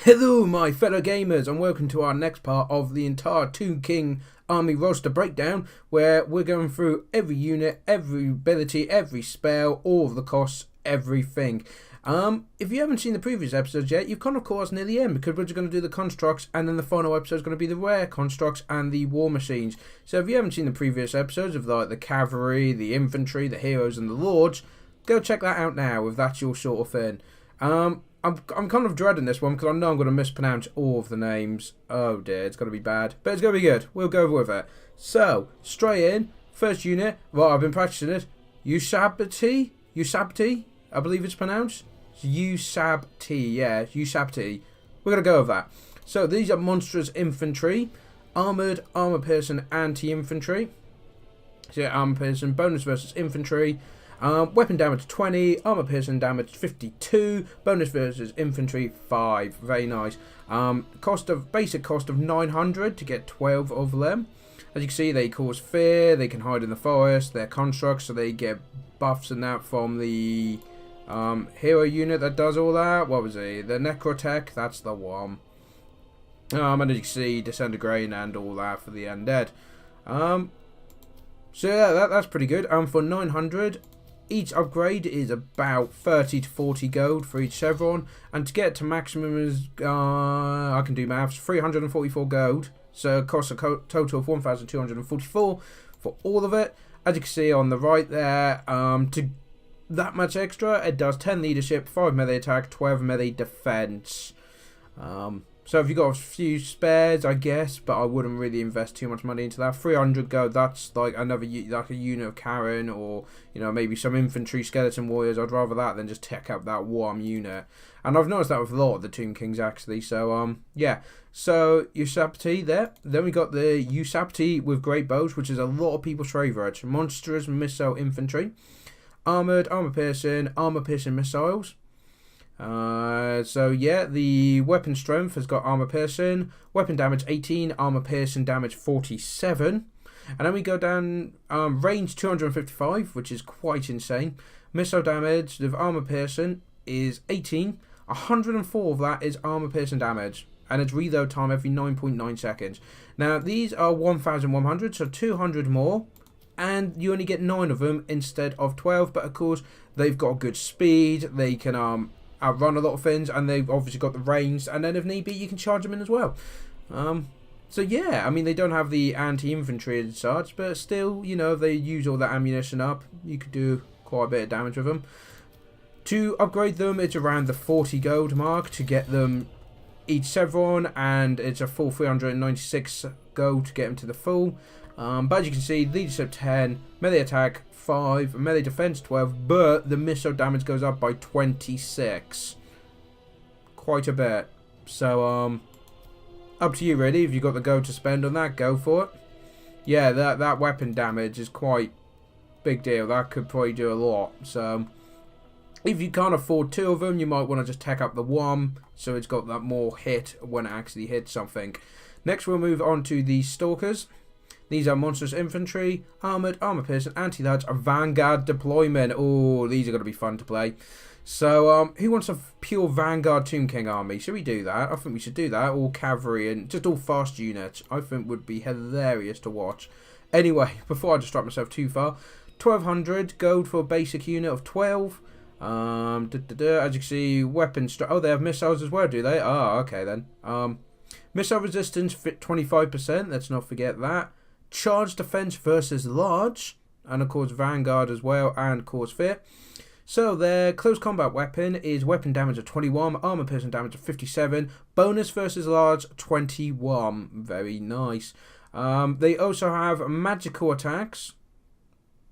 Hello my fellow gamers and welcome to our next part of the entire Tomb King army roster breakdown, where we're going through every unit, every ability, every spell, all of the costs, everything. If you haven't seen the previous episodes yet, you've kind of caught us near the end because we're just going to do the constructs, and then the final episode is going to be the rare constructs and the war machines. So if you haven't seen the previous episodes of like the cavalry, the infantry, the heroes and the lords, go check that out now if that's your sort of thing. I'm kind of dreading this one because I know I'm going to mispronounce all of the names. Oh dear, it's going to be bad. But it's going to be good. We'll go with it. So, straight in. First unit. Right, I've been practicing it. Usabti? I believe it's pronounced. Usabti, yeah. Usabti. We're going to go with that. So, these are monstrous infantry. Armoured, armour-piercing, anti-infantry. So, armour-piercing, bonus versus infantry. Weapon damage 20, armor piercing damage 52, bonus versus infantry 5. Very nice. Basic cost of 900 to get 12 of them. As you can see, they cause fear, they can hide in the forest, they're constructs, so they get buffs and that from the hero unit that does all that. What was it? The Necrotech, that's the one. And as you can see, disintegrate and all that for the undead. So yeah, that's pretty good. For 900. Each upgrade is about 30 to 40 gold for each chevron, and to get to maximum is, I can do maths, 344 gold, so it costs a total of 1,244 for all of it. As you can see on the right there, to that much extra, it does 10 leadership, 5 melee attack, 12 melee defense. So if you've got a few spares, I guess, but I wouldn't really invest too much money into that. 300 gold, that's like another, like a unit of Karen, or, you know, maybe some infantry skeleton warriors. I'd rather that than just tech up that warm unit. And I've noticed that with a lot of the Tomb Kings, actually. So, yeah. So, Usabti there. Then we got the Usabti with great bows, which is a lot of people's favourite. Monstrous missile infantry. Armoured, armour-piercing missiles. So yeah, the weapon strength has got armor piercing, weapon damage 18, armor piercing damage 47, and then we go down range 255, which is quite insane. Missile damage with armor piercing is 18, 104 of that is armor piercing damage, and it's reload time every 9.9 seconds. Now these are 1,100, so 200 more, and you only get 9 of them instead of 12. But of course, they've got good speed. They can outrun a lot of things, and they've obviously got the range, and then if need be you can charge them in as well. So yeah, I mean, they don't have the anti-infantry and such, but still, you know, if they use all that ammunition up, you could do quite a bit of damage with them. To upgrade them, it's around the 40 gold mark to get them each chevron, and it's a full 396 gold to get them to the full. But as you can see, leadership 10, melee attack 5, melee defense 12, but the missile damage goes up by 26. Quite a bit. So, up to you really. If you've got the gold to spend on that, go for it. Yeah, that weapon damage is quite big deal. That could probably do a lot. So, if you can't afford 2 of them, you might want to just tech up the 1, so it's got that more hit when it actually hits something. Next, we'll move on to the Stalkers. These are monstrous infantry, armoured, armour-piercing, anti-lads, a vanguard deployment. Oh, these are going to be fun to play. So, who wants a pure vanguard Tomb King army? Should we do that? I think we should do that. All cavalry and just all fast units. I think would be hilarious to watch. Anyway, before I distract myself too far, 1,200 gold for a basic unit of 12. As you can see, weapons. Oh, they have missiles as well, do they? Oh, okay then. Missile resistance fit 25%. Let's not forget that. Charge defense versus large, and of course vanguard as well, and cause fear. So their close combat weapon is weapon damage of 21, armor piercing damage of 57, bonus versus large 21. Very nice. They also have magical attacks.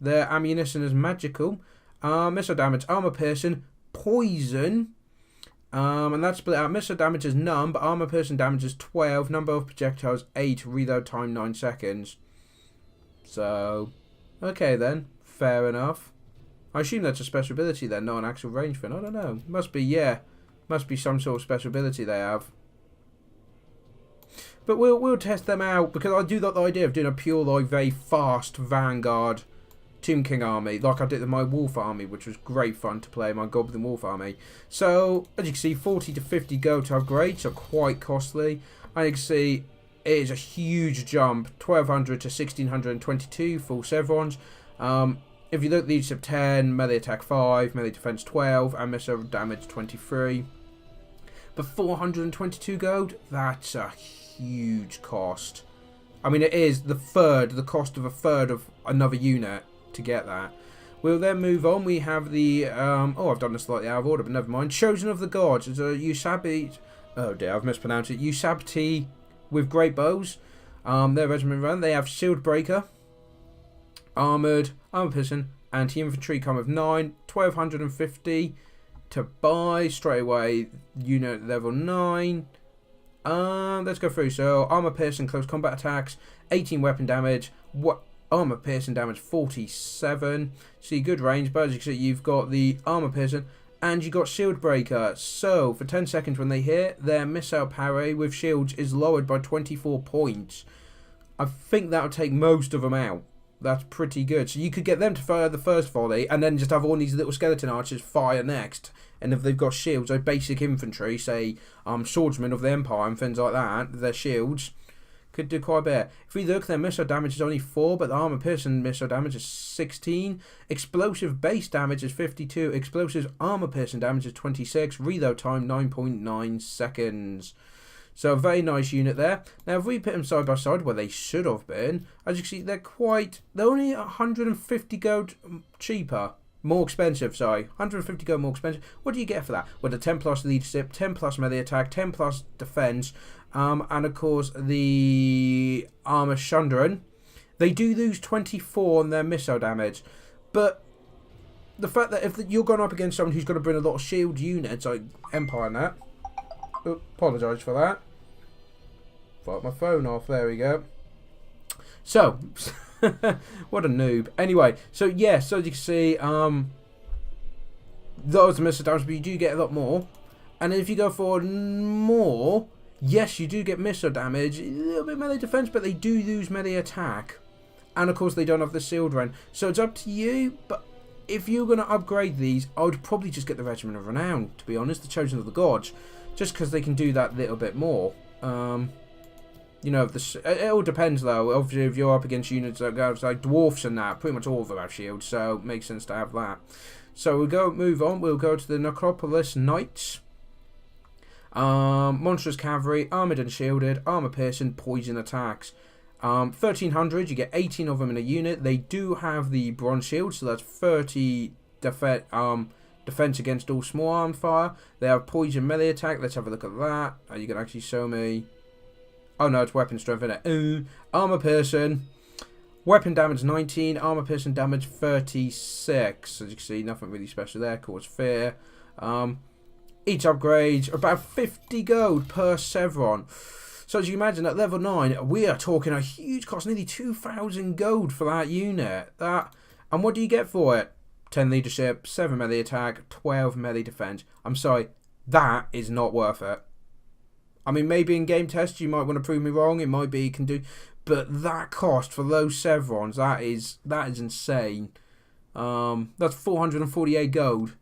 Their ammunition is magical. Missile damage, armor piercing, poison. And that's split out. Missile damage is none, but armor piercing damage is 12. Number of projectiles 8. Reload time 9 seconds. So, okay then. Fair enough. I assume that's a special ability then, not an actual range thing. I don't know. Must be, yeah. Must be some sort of special ability they have. But we'll test them out, because I do like the idea of doing a pure, like, very fast vanguard Tomb King army, like I did with my Wolf army, which was great fun to play, my Goblin Wolf army. So, as you can see, 40 to 50 gold to upgrade, so quite costly. And you can see, it is a huge jump, 1200 to 1622 full Chevrons. If you look, leadership 10, melee attack 5, melee defense 12, and missile damage 23. But 422 gold, that's a huge cost. I mean, it is the cost of a third of another unit to get that. We'll then move on. We have the, oh, I've done this slightly out of order, but never mind. Chosen of the Gods. It's a Usabi, oh dear, I've mispronounced it. Usabti with great bows. Their regiment run. They have Shield Breaker, Armoured, Armor Piercing, Anti-Infantry come with 9, 1250 to buy straight away. Unit level 9. Let's go through. So, Armor Piercing, Close Combat Attacks, 18 weapon damage, Armor Piercing damage 47. See, good range, but as you can see, you've got the Armor Piercing and you got Shield Breaker. So, for 10 seconds when they hit, their missile parry with shields is lowered by 24 points. I think that'll take most of them out. That's pretty good. So you could get them to fire the first volley and then just have all these little skeleton archers fire next. And if they've got shields, like basic infantry, say swordsmen of the Empire and things like that, their shields could do quite a bit. If we look, their missile damage is only 4, but the armor piercing missile damage is 16. Explosive base damage is 52. Explosive armor piercing damage is 26. Reload time 9.9 seconds. So a very nice unit there. Now if we put them side by side where they should have been, as you can see, they're only 150 gold cheaper. More expensive, sorry. 150 gold more expensive. What do you get for that? Well, the 10 plus leadership, 10 plus melee attack, 10 plus defense, and of course the armor Shundran. They do lose 24 on their missile damage, but the fact that if you're going up against someone who's going to bring a lot of shield units, like Empire and that, apologise for that. Fuck my phone off. There we go. So, what a noob. Anyway, so yeah, so as you can see, those missile damage, but you do get a lot more. And if you go for more, yes, you do get missile damage, a little bit melee defense, but they do lose melee attack. And of course, they don't have the shield run. So it's up to you, but if you're going to upgrade these, I would probably just get the Regiment of Renown, to be honest, the Chosen of the Gods. Just because they can do that little bit more. You know, it all depends though. Obviously, if you're up against units like dwarfs and that, pretty much all of them have shields, so it makes sense to have that. So move on. We'll go to the Necropolis Knights. Monstrous Cavalry, armoured and shielded, armour piercing, poison attacks. 1300, you get 18 of them in a unit. They do have the bronze shield, so that's 30 defense against all small armed fire. They have poison melee attack. Let's have a look at that. You can actually show me. Oh no, it's weapon strength, isn't it? Armor piercing. Weapon damage 19. Armor piercing damage 36. As you can see, nothing really special there. Cause fear. Each upgrade about 50 gold per Chevron. So as you imagine, at level 9, we are talking a huge cost, nearly 2,000 gold for that unit. And what do you get for it? 10 leadership, 7 melee attack, 12 melee defense. I'm sorry, that is not worth it. I mean, maybe in game tests you might want to prove me wrong. It might be you can do, but that cost for those Chevrons, that is insane. That's 448 gold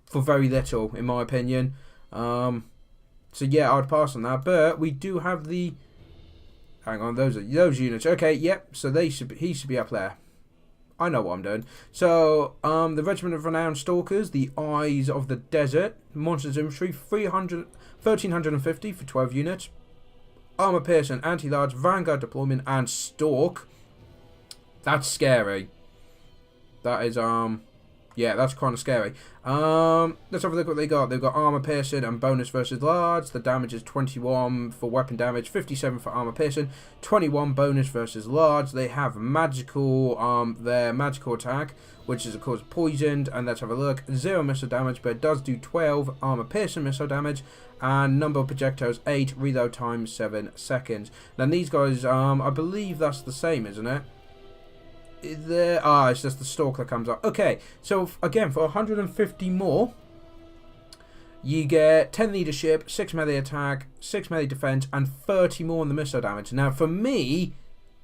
for very little, in my opinion. So yeah, I'd pass on that. But we do have the. Hang on, those units. Okay, yep. So he should be up there. I know what I'm doing. So, the Regiment of Renowned Stalkers, the Eyes of the Desert, Monsters Infantry, 1350 for 12 units, Armour Piercing, Anti-Large, Vanguard Deployment, and Stalk. That's scary. That is, yeah, that's kind of scary. Let's have a look what they got. They've got Armour Piercing and Bonus versus Large. The damage is 21 for weapon damage, 57 for Armour Piercing, 21 Bonus versus Large. They have magical, their magical attack, which is of course poisoned. And let's have a look. 0 missile damage, but it does do 12 Armour Piercing missile damage. And number of projectiles 8, reload time 7 seconds. Now these guys, I believe that's the same, isn't it? It's just the stalk that comes up. Okay, so again, for 150 more, you get 10 leadership, 6 melee attack, 6 melee defense, and 30 more on the missile damage. Now, for me,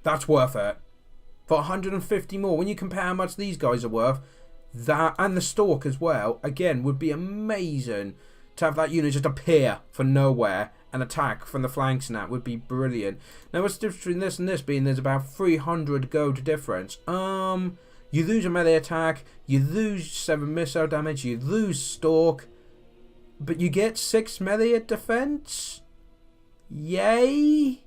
that's worth it. for 150 more. When you compare how much these guys are worth, that and the Stalk as well, again, would be amazing to have that unit just appear from nowhere and attack from the flanks, and that would be brilliant. Now, what's the difference between this and this being there's about 300 gold difference? You lose a melee attack, you lose 7 missile damage, you lose Stalk, but you get 6 melee defense? Yay!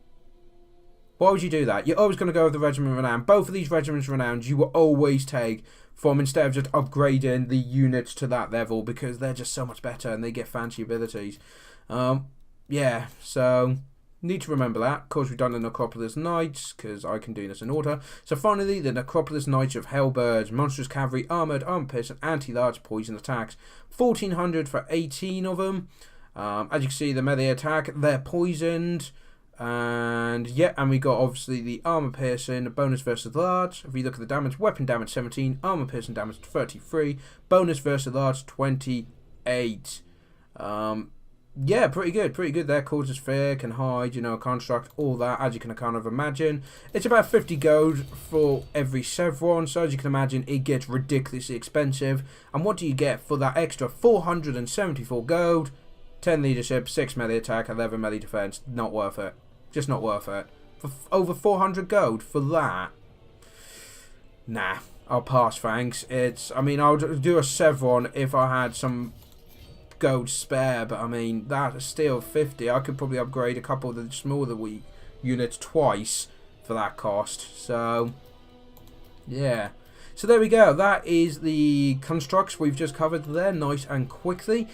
Why would you do that? You're always going to go with the Regiment Renown. Both of these Regiments Renowns you will always take from, instead of just upgrading the units to that level, because they're just so much better and they get fancy abilities. Yeah, so need to remember that. Of course, we've done the Necropolis Knights, because I can do this in order. So finally, the Necropolis Knights of Hellbirds, Monstrous Cavalry, Armoured, Armor-Piercing, Anti-Large, Poison Attacks. 1400 for 18 of them. As you can see, the melee attack, they're poisoned. And yeah, and we got obviously the Armor Piercing, bonus versus large. If you look at the damage, weapon damage 17, Armor Piercing damage 33, bonus versus large 28. Yeah, pretty good there. Causes fear, can hide, you know, construct, all that, as you can kind of imagine. It's about 50 gold for every chevron, so as you can imagine, it gets ridiculously expensive. And what do you get for that extra 474 gold? 10 leadership, 6 melee attack, 11 melee defense. Not worth it. Just not worth it. For over 400 gold for that? Nah, I'll pass, thanks. I mean, I'll do a chevron if I had some gold spare, but I mean, that's still 50. I could probably upgrade a couple of the smaller units twice for that cost. So, yeah. So there we go. That is the constructs we've just covered there, nice and quickly.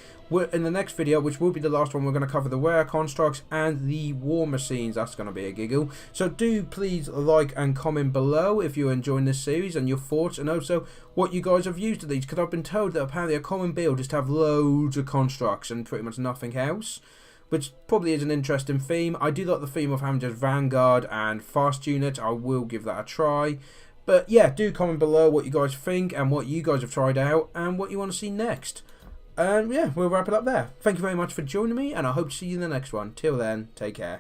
In the next video, which will be the last one, we're going to cover the rare constructs and the war machines. That's going to be a giggle. So do please like and comment below if you're enjoying this series and your thoughts, and also what you guys have used of these, because I've been told that apparently a common build is to have loads of constructs and pretty much nothing else, which probably is an interesting theme. I do like the theme of having just Vanguard and fast units. I will give that a try. But yeah, do comment below what you guys think and what you guys have tried out and what you want to see next. And yeah, we'll wrap it up there. Thank you very much for joining me, and I hope to see you in the next one. Till then, take care.